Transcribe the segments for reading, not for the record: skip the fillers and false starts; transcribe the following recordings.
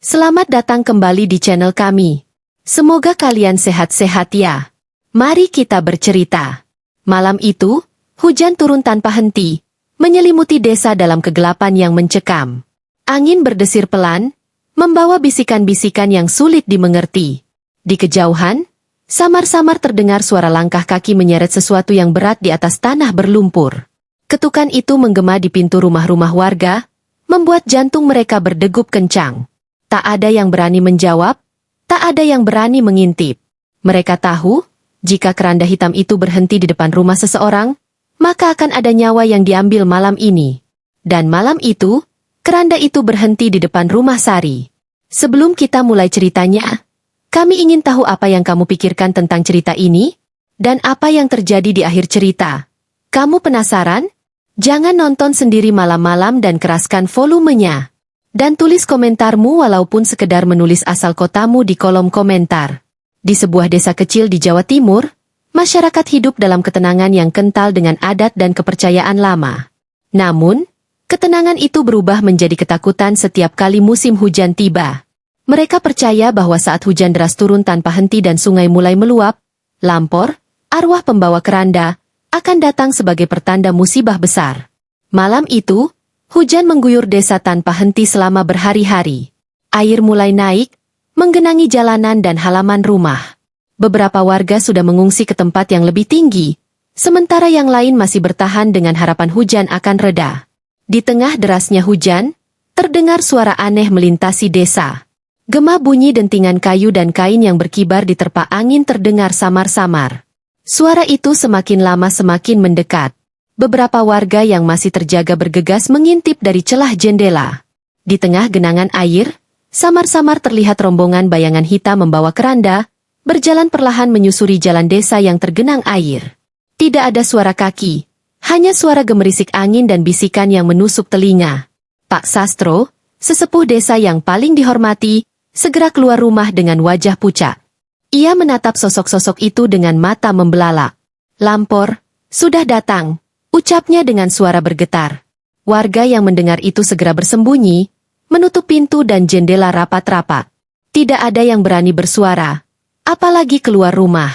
Selamat datang kembali di channel kami. Semoga kalian sehat-sehat ya. Mari kita bercerita. Malam itu, hujan turun tanpa henti, menyelimuti desa dalam kegelapan yang mencekam. Angin berdesir pelan, membawa bisikan-bisikan yang sulit dimengerti. Di kejauhan, samar-samar terdengar suara langkah kaki menyeret sesuatu yang berat di atas tanah berlumpur. Ketukan itu menggema di pintu rumah-rumah warga, membuat jantung mereka berdegup kencang. Tak ada yang berani menjawab, tak ada yang berani mengintip. Mereka tahu, jika keranda hitam itu berhenti di depan rumah seseorang, maka akan ada nyawa yang diambil malam ini. Dan malam itu, keranda itu berhenti di depan rumah Sari. Sebelum kita mulai ceritanya, kami ingin tahu apa yang kamu pikirkan tentang cerita ini, dan apa yang terjadi di akhir cerita. Kamu penasaran? Jangan nonton sendiri malam-malam dan keraskan volumenya. Dan tulis komentarmu walaupun sekedar menulis asal kotamu di kolom komentar. Di sebuah desa kecil di Jawa Timur, masyarakat hidup dalam ketenangan yang kental dengan adat dan kepercayaan lama. Namun, ketenangan itu berubah menjadi ketakutan setiap kali musim hujan tiba. Mereka percaya bahwa saat hujan deras turun tanpa henti dan sungai mulai meluap, Lampor, arwah pembawa keranda, akan datang sebagai pertanda musibah besar. Malam itu, hujan mengguyur desa tanpa henti selama berhari-hari. Air mulai naik, menggenangi jalanan dan halaman rumah. Beberapa warga sudah mengungsi ke tempat yang lebih tinggi, sementara yang lain masih bertahan dengan harapan hujan akan reda. Di tengah derasnya hujan, terdengar suara aneh melintasi desa. Gema bunyi dentingan kayu dan kain yang berkibar diterpa angin terdengar samar-samar. Suara itu semakin lama semakin mendekat. Beberapa warga yang masih terjaga bergegas mengintip dari celah jendela. Di tengah genangan air, samar-samar terlihat rombongan bayangan hitam membawa keranda, berjalan perlahan menyusuri jalan desa yang tergenang air. Tidak ada suara kaki, hanya suara gemerisik angin dan bisikan yang menusuk telinga. Pak Sastro, sesepuh desa yang paling dihormati, segera keluar rumah dengan wajah pucat. Ia menatap sosok-sosok itu dengan mata membelalak. Lampor, sudah datang, ucapnya dengan suara bergetar. Warga yang mendengar itu segera bersembunyi, menutup pintu dan jendela rapat-rapat. Tidak ada yang berani bersuara, apalagi keluar rumah.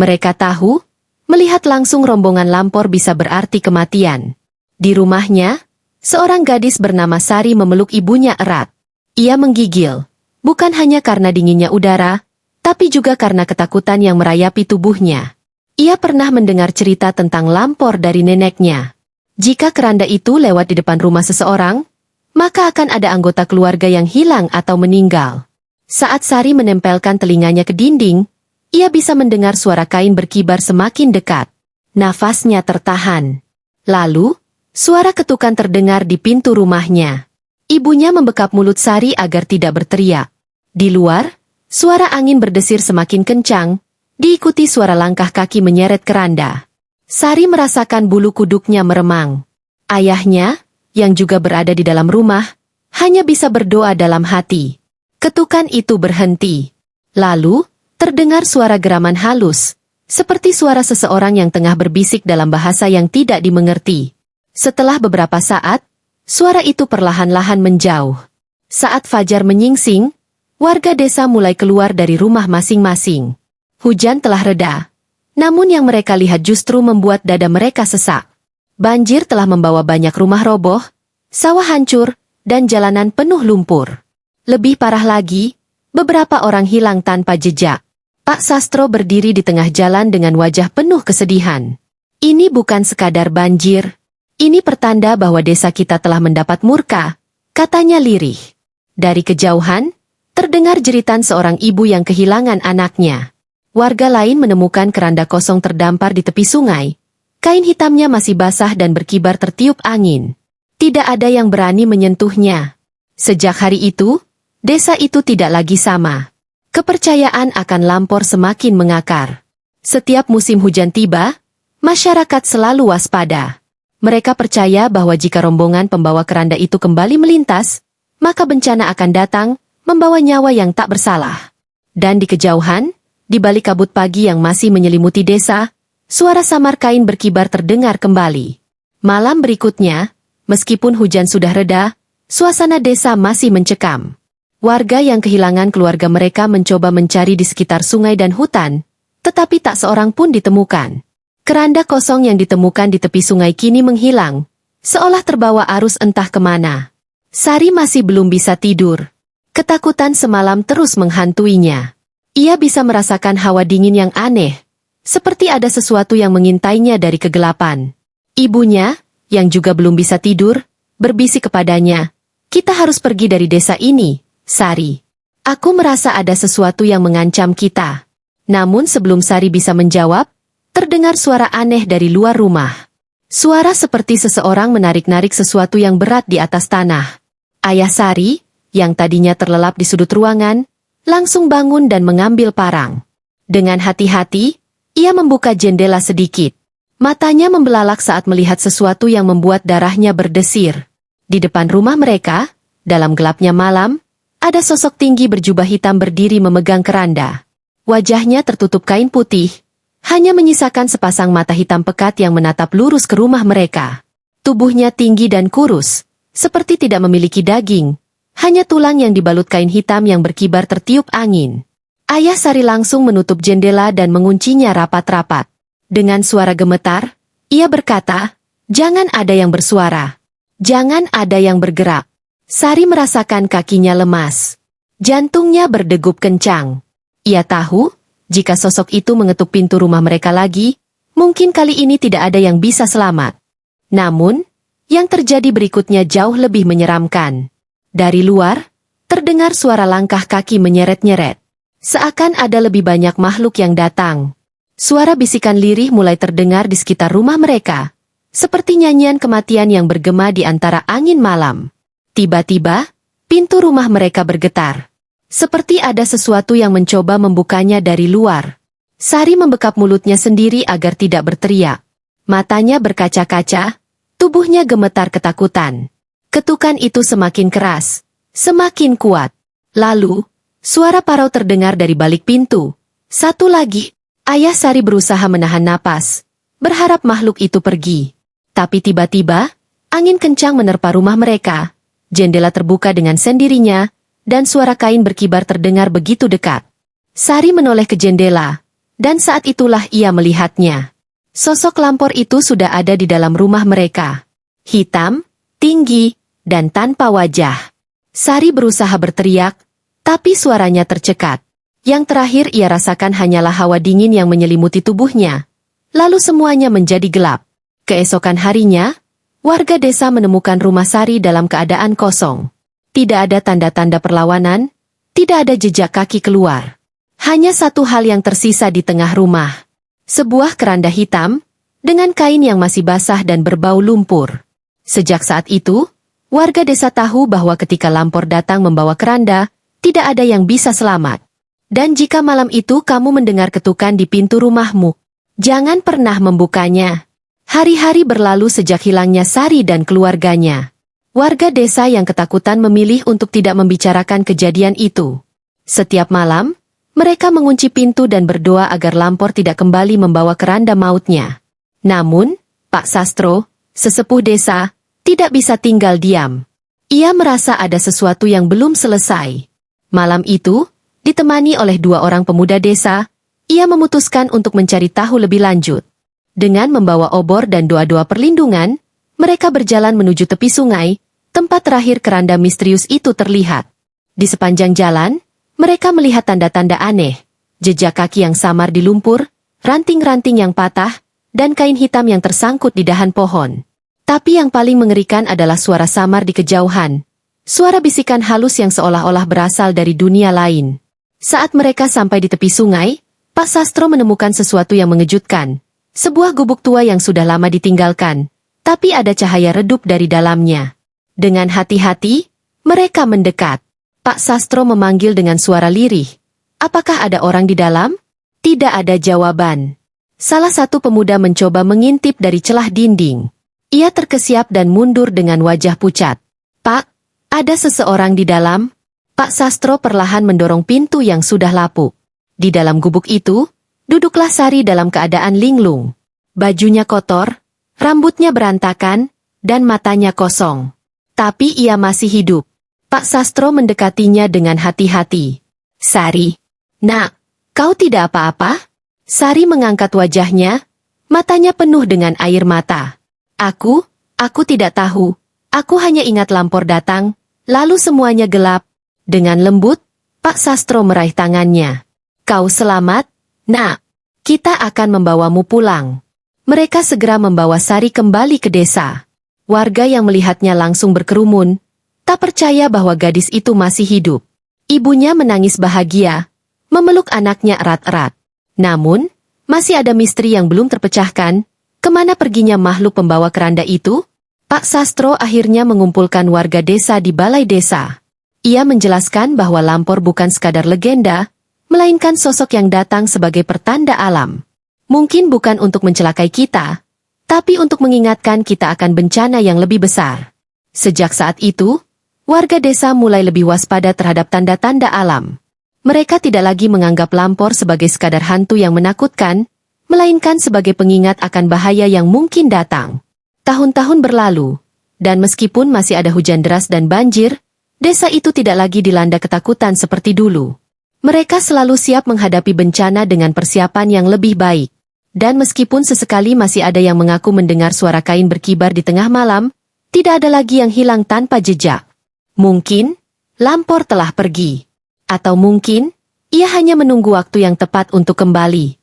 Mereka tahu, melihat langsung rombongan Lampor bisa berarti kematian. Di rumahnya, seorang gadis bernama Sari memeluk ibunya erat. Ia menggigil, bukan hanya karena dinginnya udara, tapi juga karena ketakutan yang merayapi tubuhnya. Ia pernah mendengar cerita tentang Lampor dari neneknya. Jika keranda itu lewat di depan rumah seseorang, maka akan ada anggota keluarga yang hilang atau meninggal. Saat Sari menempelkan telinganya ke dinding, ia bisa mendengar suara kain berkibar semakin dekat. Nafasnya tertahan. Lalu, suara ketukan terdengar di pintu rumahnya. Ibunya membekap mulut Sari agar tidak berteriak. Di luar, suara angin berdesir semakin kencang, diikuti suara langkah kaki menyeret keranda. Sari merasakan bulu kuduknya meremang. Ayahnya, yang juga berada di dalam rumah, hanya bisa berdoa dalam hati. Ketukan itu berhenti. Lalu, terdengar suara geraman halus, seperti suara seseorang yang tengah berbisik dalam bahasa yang tidak dimengerti. Setelah beberapa saat, suara itu perlahan-lahan menjauh. Saat fajar menyingsing, warga desa mulai keluar dari rumah masing-masing. Hujan telah reda, namun yang mereka lihat justru membuat dada mereka sesak. Banjir telah membawa banyak rumah roboh, sawah hancur, dan jalanan penuh lumpur. Lebih parah lagi, beberapa orang hilang tanpa jejak. Pak Sastro berdiri di tengah jalan dengan wajah penuh kesedihan. Ini bukan sekadar banjir, ini pertanda bahwa desa kita telah mendapat murka, katanya lirih. Dari kejauhan, terdengar jeritan seorang ibu yang kehilangan anaknya. Warga lain menemukan keranda kosong terdampar di tepi sungai. Kain hitamnya masih basah dan berkibar tertiup angin. Tidak ada yang berani menyentuhnya. Sejak hari itu, desa itu tidak lagi sama. Kepercayaan akan Lampor semakin mengakar. Setiap musim hujan tiba, masyarakat selalu waspada. Mereka percaya bahwa jika rombongan pembawa keranda itu kembali melintas, maka bencana akan datang, membawa nyawa yang tak bersalah. Dan di kejauhan, di balik kabut pagi yang masih menyelimuti desa, suara samar kain berkibar terdengar kembali. Malam berikutnya, meskipun hujan sudah reda, suasana desa masih mencekam. Warga yang kehilangan keluarga mereka mencoba mencari di sekitar sungai dan hutan, tetapi tak seorang pun ditemukan. Keranda kosong yang ditemukan di tepi sungai kini menghilang, seolah terbawa arus entah kemana. Sari masih belum bisa tidur. Ketakutan semalam terus menghantuinya. Ia bisa merasakan hawa dingin yang aneh, seperti ada sesuatu yang mengintainya dari kegelapan. Ibunya, yang juga belum bisa tidur, berbisik kepadanya, "Kita harus pergi dari desa ini, Sari. Aku merasa ada sesuatu yang mengancam kita." Namun sebelum Sari bisa menjawab, terdengar suara aneh dari luar rumah. Suara seperti seseorang menarik-narik sesuatu yang berat di atas tanah. Ayah Sari, yang tadinya terlelap di sudut ruangan, langsung bangun dan mengambil parang. Dengan hati-hati, ia membuka jendela sedikit. Matanya membelalak saat melihat sesuatu yang membuat darahnya berdesir. Di depan rumah mereka, dalam gelapnya malam, ada sosok tinggi berjubah hitam berdiri memegang keranda. Wajahnya tertutup kain putih, hanya menyisakan sepasang mata hitam pekat yang menatap lurus ke rumah mereka. Tubuhnya tinggi dan kurus, seperti tidak memiliki daging, hanya tulang yang dibalut kain hitam yang berkibar tertiup angin. Ayah Sari langsung menutup jendela dan menguncinya rapat-rapat. Dengan suara gemetar, ia berkata, "Jangan ada yang bersuara. Jangan ada yang bergerak." Sari merasakan kakinya lemas. Jantungnya berdegup kencang. Ia tahu, jika sosok itu mengetuk pintu rumah mereka lagi, mungkin kali ini tidak ada yang bisa selamat. Namun, yang terjadi berikutnya jauh lebih menyeramkan. Dari luar, terdengar suara langkah kaki menyeret-nyeret. Seakan ada lebih banyak makhluk yang datang. Suara bisikan lirih mulai terdengar di sekitar rumah mereka, seperti nyanyian kematian yang bergema di antara angin malam. Tiba-tiba, pintu rumah mereka bergetar. Seperti ada sesuatu yang mencoba membukanya dari luar. Sari membekap mulutnya sendiri agar tidak berteriak. Matanya berkaca-kaca, tubuhnya gemetar ketakutan. Ketukan itu semakin keras, semakin kuat. Lalu, suara parau terdengar dari balik pintu. Satu lagi. Ayah Sari berusaha menahan napas, berharap makhluk itu pergi. Tapi tiba-tiba, angin kencang menerpa rumah mereka. Jendela terbuka dengan sendirinya, dan suara kain berkibar terdengar begitu dekat. Sari menoleh ke jendela, dan saat itulah ia melihatnya. Sosok lampor itu sudah ada di dalam rumah mereka. Hitam, tinggi, dan tanpa wajah. Sari berusaha berteriak, tapi suaranya tercekat. Yang terakhir ia rasakan hanyalah hawa dingin yang menyelimuti tubuhnya. Lalu semuanya menjadi gelap. Keesokan harinya, warga desa menemukan rumah Sari dalam keadaan kosong. Tidak ada tanda-tanda perlawanan, tidak ada jejak kaki keluar. Hanya satu hal yang tersisa di tengah rumah. Sebuah keranda hitam, dengan kain yang masih basah dan berbau lumpur. Sejak saat itu, warga desa tahu bahwa ketika lampor datang membawa keranda, tidak ada yang bisa selamat. Dan jika malam itu kamu mendengar ketukan di pintu rumahmu, jangan pernah membukanya. Hari-hari berlalu sejak hilangnya Sari dan keluarganya. Warga desa yang ketakutan memilih untuk tidak membicarakan kejadian itu. Setiap malam, mereka mengunci pintu dan berdoa agar lampor tidak kembali membawa keranda mautnya. Namun, Pak Sastro, sesepuh desa, tidak bisa tinggal diam. Ia merasa ada sesuatu yang belum selesai. Malam itu, ditemani oleh dua orang pemuda desa, ia memutuskan untuk mencari tahu lebih lanjut. Dengan membawa obor dan doa-doa perlindungan, mereka berjalan menuju tepi sungai, tempat terakhir keranda misterius itu terlihat. Di sepanjang jalan, mereka melihat tanda-tanda aneh, jejak kaki yang samar di lumpur, ranting-ranting yang patah, dan kain hitam yang tersangkut di dahan pohon. Tapi yang paling mengerikan adalah suara samar di kejauhan. Suara bisikan halus yang seolah-olah berasal dari dunia lain. Saat mereka sampai di tepi sungai, Pak Sastro menemukan sesuatu yang mengejutkan. Sebuah gubuk tua yang sudah lama ditinggalkan, tapi ada cahaya redup dari dalamnya. Dengan hati-hati, mereka mendekat. Pak Sastro memanggil dengan suara lirih. "Apakah ada orang di dalam?" Tidak ada jawaban. Salah satu pemuda mencoba mengintip dari celah dinding. Ia terkesiap dan mundur dengan wajah pucat. "Pak, ada seseorang di dalam?" Pak Sastro perlahan mendorong pintu yang sudah lapuk. Di dalam gubuk itu, duduklah Sari dalam keadaan linglung. Bajunya kotor, rambutnya berantakan, dan matanya kosong. Tapi ia masih hidup. Pak Sastro mendekatinya dengan hati-hati. Sari, nak, kau tidak apa-apa? Sari mengangkat wajahnya, matanya penuh dengan air mata. Aku tidak tahu. Aku hanya ingat Lampor datang, lalu semuanya gelap. Dengan lembut, Pak Sastro meraih tangannya. Kau selamat, nak. Kita akan membawamu pulang. Mereka segera membawa Sari kembali ke desa. Warga yang melihatnya langsung berkerumun, tak percaya bahwa gadis itu masih hidup. Ibunya menangis bahagia, memeluk anaknya erat-erat. Namun, masih ada misteri yang belum terpecahkan. Kemana perginya makhluk pembawa keranda itu? Pak Sastro akhirnya mengumpulkan warga desa di balai desa. Ia menjelaskan bahwa Lampor bukan sekadar legenda, melainkan sosok yang datang sebagai pertanda alam. Mungkin bukan untuk mencelakai kita, tapi untuk mengingatkan kita akan bencana yang lebih besar. Sejak saat itu, warga desa mulai lebih waspada terhadap tanda-tanda alam. Mereka tidak lagi menganggap Lampor sebagai sekadar hantu yang menakutkan, melainkan sebagai pengingat akan bahaya yang mungkin datang. Tahun-tahun berlalu, dan meskipun masih ada hujan deras dan banjir, desa itu tidak lagi dilanda ketakutan seperti dulu. Mereka selalu siap menghadapi bencana dengan persiapan yang lebih baik. Dan meskipun sesekali masih ada yang mengaku mendengar suara kain berkibar di tengah malam, tidak ada lagi yang hilang tanpa jejak. Mungkin, Lampor telah pergi. Atau mungkin, ia hanya menunggu waktu yang tepat untuk kembali.